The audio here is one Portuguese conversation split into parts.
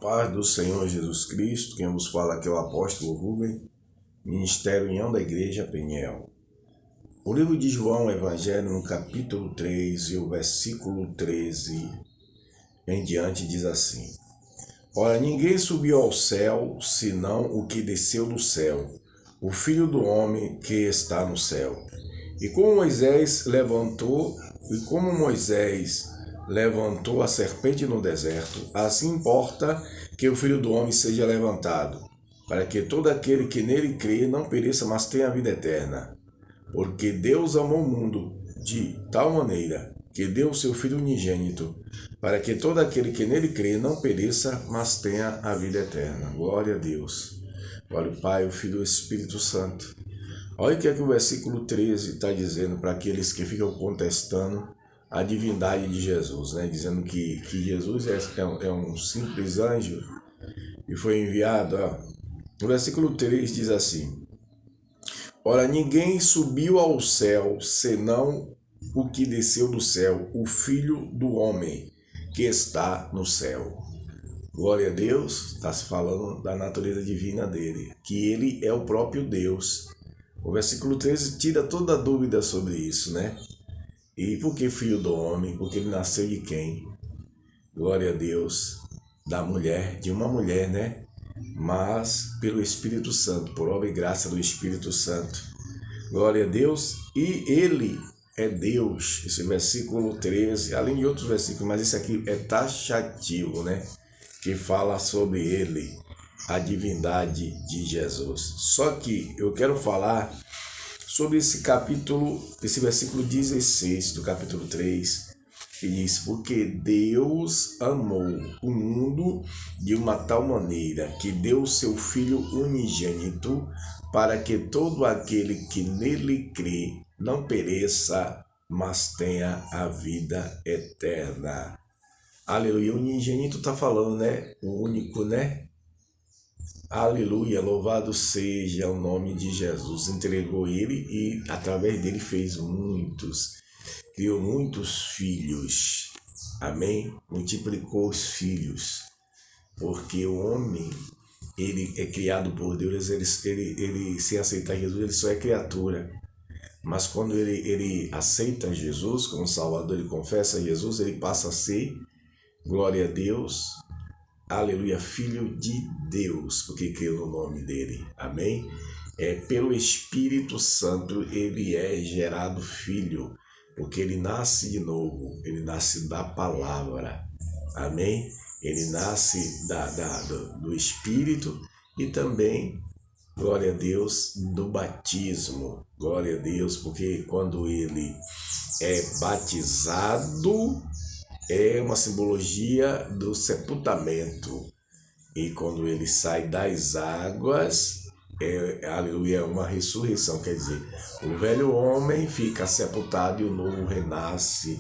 paz do Senhor Jesus Cristo, quem vos fala aqui é o apóstolo Rubem, Ministério União da Igreja Peniel. O livro de João, Evangelho, no capítulo 3 e o versículo 13 em diante diz assim: Ora, ninguém subiu ao céu, senão o que desceu do céu, o Filho do Homem que está no céu. E como Moisés levantou a serpente no deserto, assim importa que o Filho do Homem seja levantado, para que todo aquele que nele crê não pereça, mas tenha a vida eterna. Porque Deus amou o mundo de tal maneira que deu o seu Filho unigênito, para que todo aquele que nele crê não pereça, mas tenha a vida eterna. Glória a Deus. Glória ao Pai, o Filho e o Espírito Santo. Olha o que é que o versículo 13 está dizendo para aqueles que ficam contestando a divindade de Jesus, né? Dizendo que Jesus é um simples anjo e foi enviado. O versículo 3 diz assim: Ora, ninguém subiu ao céu, senão o que desceu do céu, o Filho do Homem que está no céu. Glória a Deus, está se falando da natureza divina dele, que ele é o próprio Deus. O versículo 13 tira toda a dúvida sobre isso, né? E por que Filho do Homem? Porque ele nasceu de quem? Glória a Deus, da mulher, de uma mulher, né? Mas pelo Espírito Santo, por obra e graça do Espírito Santo. Glória a Deus. E ele é Deus. Esse versículo 13, além de outros versículos, mas esse aqui é taxativo, né? Que fala sobre ele, a divindade de Jesus. Só que eu quero falar sobre esse capítulo, esse versículo 16 do capítulo 3, que diz: Porque Deus amou o mundo de uma tal maneira que deu o seu Filho unigênito, para que todo aquele que nele crê não pereça, mas tenha a vida eterna. Aleluia. O unigênito está falando, né? O único, né? Aleluia, louvado seja o nome de Jesus. Entregou ele e através dele fez criou muitos filhos. Amém? Multiplicou os filhos. Porque o homem, ele é criado por Deus, ele sem aceitar Jesus, ele só é criatura. Mas quando ele aceita Jesus como Salvador, ele confessa Jesus, ele passa a ser, glória a Deus, aleluia, filho de Deus, porque creu no nome dele, amém? Pelo Espírito Santo ele é gerado filho, porque ele nasce de novo, ele nasce da palavra, amém? Ele nasce do Espírito e também, glória a Deus, do batismo, glória a Deus, porque quando ele é batizado, é uma simbologia do sepultamento. E quando ele sai das águas, aleluia, é uma ressurreição. Quer dizer, o velho homem fica sepultado e o novo renasce.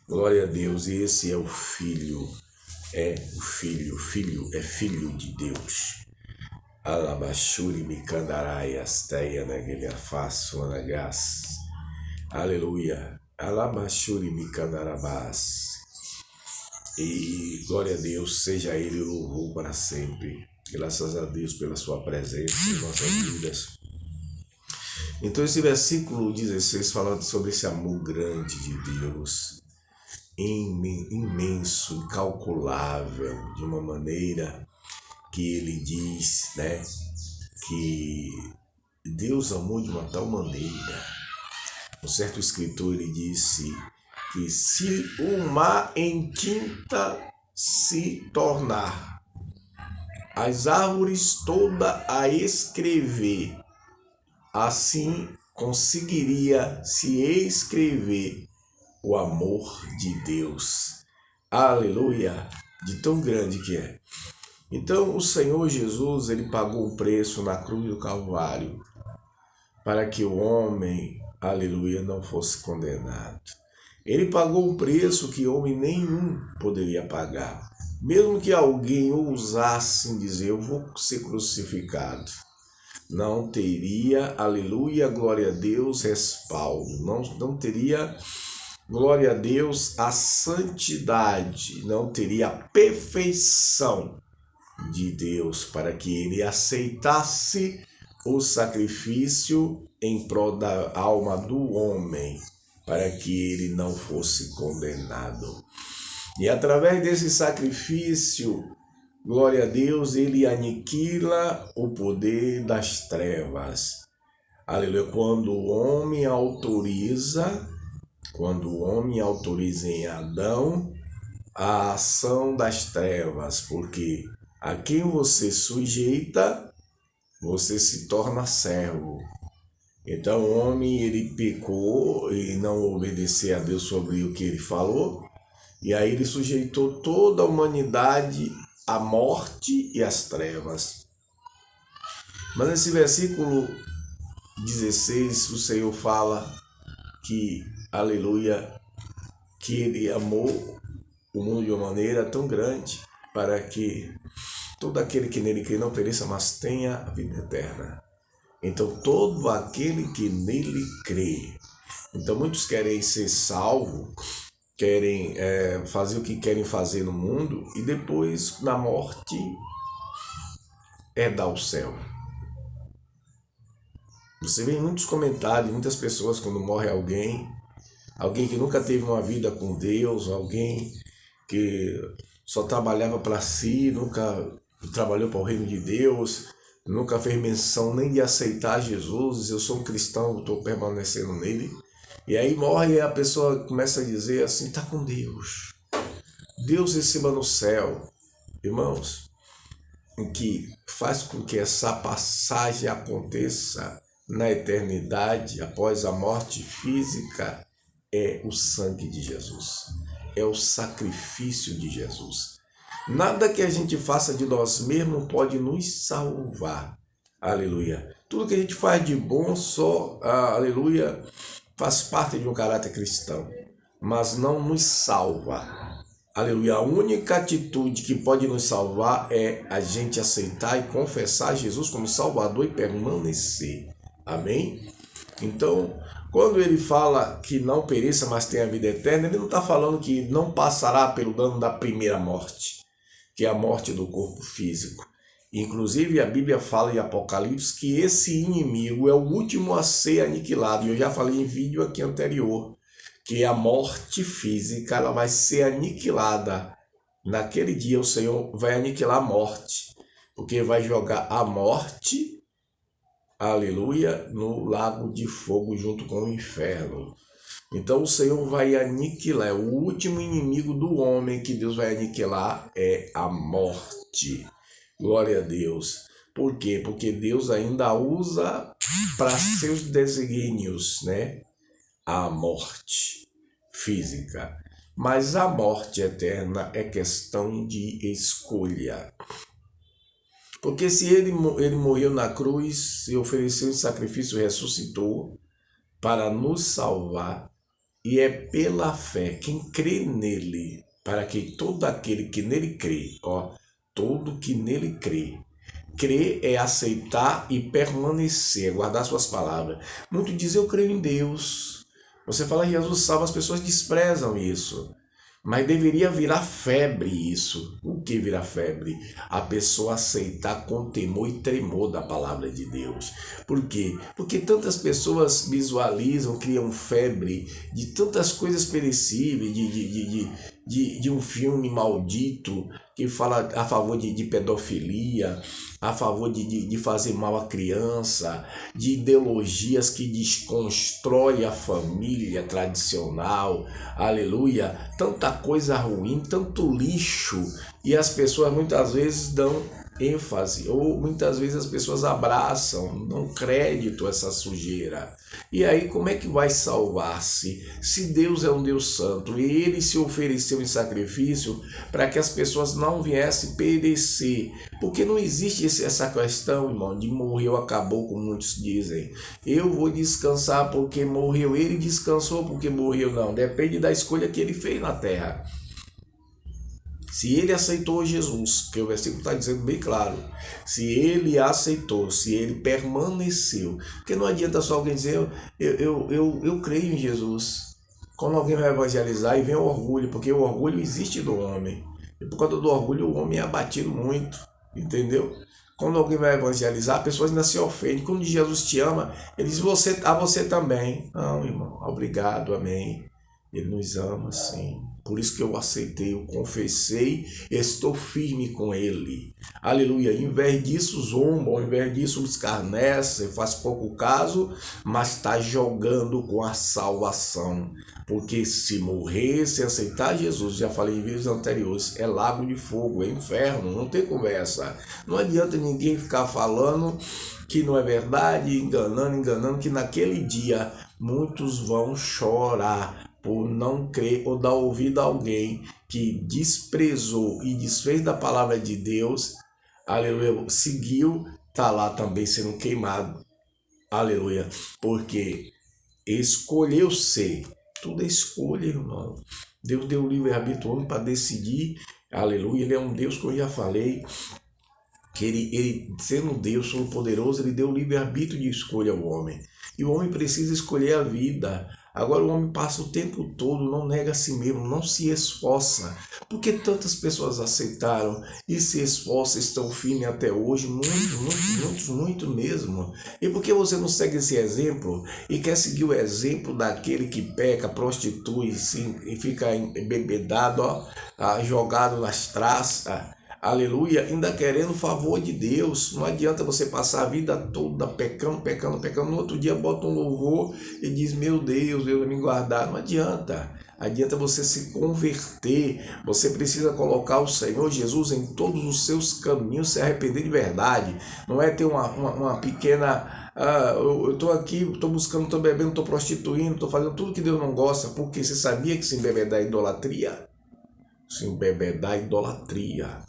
Glória a Deus. E esse é o Filho. O Filho é Filho de Deus. Alabashuri mikandaraias teia naguelha faço anagas. Aleluia. Alabashuri mikandarabás. E glória a Deus, seja ele o louvor para sempre. Graças a Deus pela sua presença em nossas vidas. Então esse versículo 16 falando sobre esse amor grande de Deus, imenso, incalculável, de uma maneira que ele diz, né, que Deus amou de uma tal maneira. Um certo escritor, ele disse que se o mar em tinta se tornar, as árvores toda a escrever, assim conseguiria se escrever o amor de Deus. Aleluia! De tão grande que é. Então o Senhor Jesus, ele pagou o preço na cruz do Calvário para que o homem, aleluia, não fosse condenado. Ele pagou um preço que homem nenhum poderia pagar. Mesmo que alguém ousasse dizer, eu vou ser crucificado, não teria, aleluia, glória a Deus, respaldo. Não teria, glória a Deus, a santidade. Não teria a perfeição de Deus, para que ele aceitasse o sacrifício em prol da alma do homem, para que ele não fosse condenado. E através desse sacrifício, glória a Deus, ele aniquila o poder das trevas. Aleluia. Quando o homem autoriza em Adão a ação das trevas, porque a quem você sujeita, você se torna servo. Então o homem, ele pecou e não obedeceu a Deus sobre o que ele falou, e aí ele sujeitou toda a humanidade à morte e às trevas. Mas nesse versículo 16, o Senhor fala que, aleluia, que ele amou o mundo de uma maneira tão grande para que todo aquele que nele crê não pereça, mas tenha a vida eterna. Então todo aquele que nele crê. Então muitos querem ser salvos, querem fazer o que querem fazer no mundo e depois na morte dar o céu. Você vê muitos comentários, muitas pessoas quando morre alguém que nunca teve uma vida com Deus, alguém que só trabalhava para si, nunca trabalhou para o reino de Deus, nunca fez menção nem de aceitar Jesus. Eu sou um cristão, estou permanecendo nele. E aí morre e a pessoa começa a dizer assim, está com Deus. Deus em cima no céu. Irmãos, o que faz com que essa passagem aconteça na eternidade, após a morte física, é o sangue de Jesus. É o sacrifício de Jesus. Nada que a gente faça de nós mesmos pode nos salvar. Aleluia. Tudo que a gente faz de bom só, aleluia, faz parte de um caráter cristão, mas não nos salva. Aleluia. A única atitude que pode nos salvar é a gente aceitar e confessar Jesus como Salvador e permanecer. Amém? Então, quando ele fala que não pereça, mas tenha a vida eterna, ele não está falando que não passará pelo dano da primeira morte, que é a morte do corpo físico. Inclusive, a Bíblia fala em Apocalipse que esse inimigo é o último a ser aniquilado. E eu já falei em vídeo aqui anterior, que a morte física ela vai ser aniquilada. Naquele dia o Senhor vai aniquilar a morte, porque vai jogar a morte, aleluia, no lago de fogo junto com o inferno. Então o Senhor vai aniquilar, o último inimigo do homem que Deus vai aniquilar é a morte. Glória a Deus. Por quê? Porque Deus ainda usa para seus desígnios, né? A morte física. Mas a morte eterna é questão de escolha. Porque se ele morreu na cruz e ofereceu um sacrifício, ressuscitou para nos salvar, e é pela fé, quem crê nele, para que todo aquele que nele crê, todo que nele crê, crer é aceitar e permanecer, guardar suas palavras. Muitos dizem, eu creio em Deus. Você fala Jesus salva, as pessoas desprezam isso. Mas deveria virar febre isso. O que virar febre? A pessoa aceitar com temor e tremor da palavra de Deus. Por quê? Porque tantas pessoas visualizam, criam febre de tantas coisas perecíveis, de um filme maldito que fala a favor de pedofilia, a favor de fazer mal à criança, de ideologias que desconstroem a família tradicional, aleluia, tanta coisa ruim, tanto lixo, e as pessoas muitas vezes dão ênfase, ou muitas vezes as pessoas abraçam, dão crédito a essa sujeira. E aí como é que vai salvar-se? Se Deus é um Deus santo e ele se ofereceu em sacrifício para que as pessoas não viessem perecer, porque não existe essa questão, irmão, de morreu, acabou, como muitos dizem. Eu vou descansar porque morreu, ele descansou porque morreu. Não, depende da escolha que ele fez na terra. Se ele aceitou Jesus, que o versículo está dizendo bem claro, se ele aceitou, se ele permaneceu, porque não adianta só alguém dizer, eu creio em Jesus. Quando alguém vai evangelizar e vem o orgulho, porque o orgulho existe do homem, e por causa do orgulho o homem é abatido muito. Entendeu? Quando alguém vai evangelizar, a pessoa ainda se ofende. Quando Jesus te ama, ele diz a você também. Não, irmão, obrigado, amém. Ele nos ama, sim. Por isso que eu aceitei, eu confessei, estou firme com ele. Aleluia. Em vez disso, zombam, ao invés disso, escarnece, faz pouco caso, mas está jogando com a salvação. Porque se morrer, se aceitar Jesus, já falei em vídeos anteriores, é lago de fogo, é inferno, não tem conversa. Não adianta ninguém ficar falando que não é verdade, enganando, que naquele dia muitos vão chorar por não crer ou dar ouvido a alguém que desprezou e desfez da palavra de Deus, aleluia, seguiu, está lá também sendo queimado, aleluia, porque escolheu ser, tudo é escolha, irmão. Deus deu o livre-arbítrio ao homem para decidir, aleluia, ele é um Deus que eu já falei, que ele sendo Deus Todo-Poderoso, ele deu o livre-arbítrio de escolha ao homem. E o homem precisa escolher a vida. Agora o homem passa o tempo todo, não nega a si mesmo, não se esforça. Porque tantas pessoas aceitaram e se esforçam, estão firmes até hoje, muito mesmo. E por que você não segue esse exemplo e quer seguir o exemplo daquele que peca, prostitui, sim, e fica embebedado, jogado nas traças? Aleluia, ainda querendo o favor de Deus. Não adianta você passar a vida toda pecando. No outro dia bota um louvor e diz, meu Deus vai me guardar. Não adianta. Adianta você se converter. Você precisa colocar o Senhor Jesus em todos os seus caminhos, se arrepender de verdade. Não é ter uma pequena... eu estou aqui, estou buscando, estou bebendo, estou prostituindo, estou fazendo tudo que Deus não gosta. Porque você sabia que se embebedar é idolatria? Se embebedar é idolatria.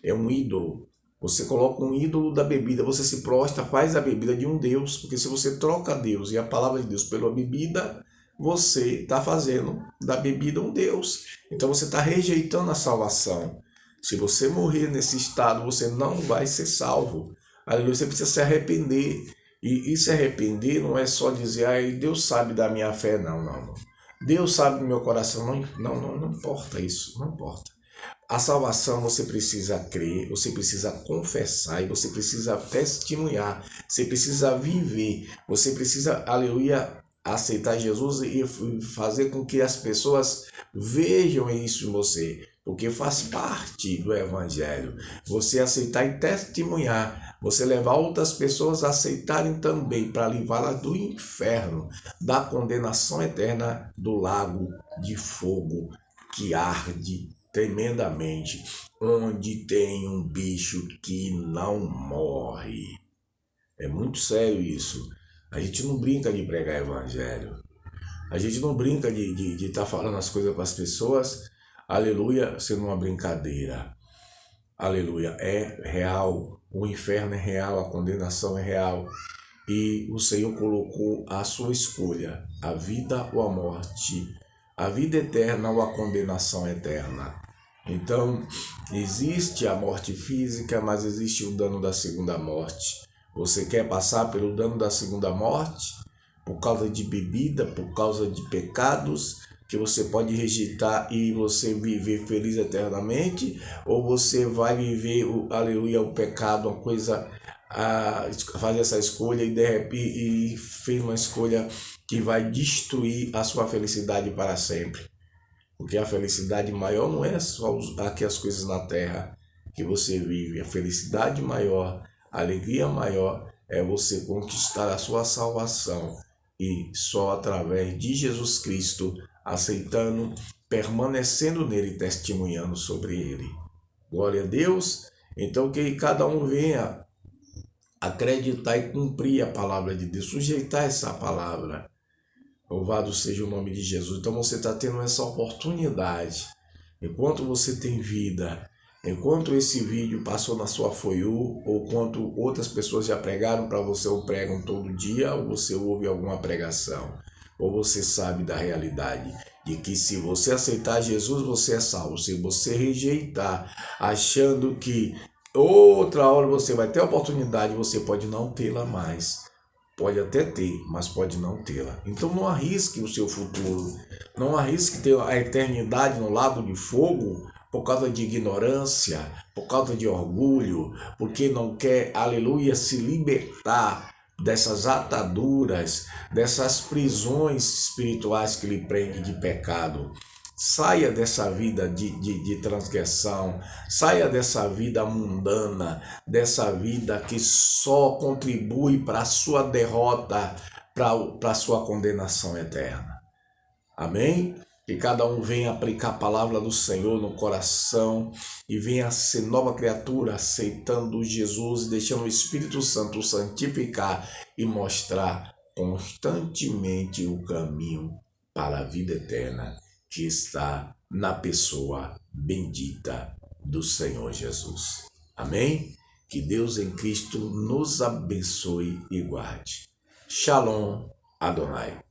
É um ídolo. Você coloca um ídolo da bebida, você se prostra, faz a bebida de um Deus, porque se você troca Deus e a palavra de Deus pela bebida, você está fazendo da bebida um Deus. Então você está rejeitando a salvação. Se você morrer nesse estado, você não vai ser salvo. Aleluia, você precisa se arrepender. E se arrepender não é só dizer, Deus sabe da minha fé, não. Deus sabe do meu coração, não importa isso, não importa. A salvação você precisa crer, você precisa confessar e você precisa testemunhar, você precisa viver, você precisa, aleluia, aceitar Jesus e fazer com que as pessoas vejam isso em você, porque faz parte do Evangelho. Você aceitar e testemunhar, você levar outras pessoas a aceitarem também, para livrá-las do inferno, da condenação eterna do lago de fogo que arde tremendamente, onde tem um bicho que não morre. É muito sério isso. A gente não brinca de pregar evangelho. A gente não brinca de estar falando as coisas para as pessoas, aleluia, sendo uma brincadeira. Aleluia, é real. O inferno é real, a condenação é real. E o Senhor colocou a sua escolha, a vida ou a morte, a vida eterna ou a condenação eterna. Então, existe a morte física, mas existe o dano da segunda morte. Você quer passar pelo dano da segunda morte? Por causa de bebida, por causa de pecados, que você pode rejeitar e você viver feliz eternamente? Ou você vai viver, aleluia, o pecado, uma coisa, fazer essa escolha e de repente fez uma escolha que vai destruir a sua felicidade para sempre? Porque a felicidade maior não é só aqui as coisas na terra que você vive. A felicidade maior, a alegria maior é você conquistar a sua salvação. E só através de Jesus Cristo, aceitando, permanecendo nele, testemunhando sobre ele. Glória a Deus. Então que cada um venha acreditar e cumprir a palavra de Deus, sujeitar essa palavra. Louvado seja o nome de Jesus. Então você está tendo essa oportunidade. Enquanto você tem vida, enquanto esse vídeo passou na sua For You, ou quanto outras pessoas já pregaram para você ou pregam todo dia, ou você ouve alguma pregação, ou você sabe da realidade de que se você aceitar Jesus, você é salvo. Se você rejeitar, achando que outra hora você vai ter a oportunidade, você pode não tê-la mais. Pode até ter, mas pode não tê-la. Então não arrisque o seu futuro. Não arrisque ter a eternidade no lago de fogo, por causa de ignorância, por causa de orgulho, porque não quer, aleluia, se libertar dessas ataduras, dessas prisões espirituais que lhe prendem de pecado. Saia dessa vida de transgressão, saia dessa vida mundana, dessa vida que só contribui para a sua derrota, para a sua condenação eterna. Amém? Que cada um venha aplicar a palavra do Senhor no coração e venha ser nova criatura, aceitando Jesus e deixando o Espírito Santo santificar e mostrar constantemente o caminho para a vida eterna que está na pessoa bendita do Senhor Jesus. Amém? Que Deus em Cristo nos abençoe e guarde. Shalom Adonai.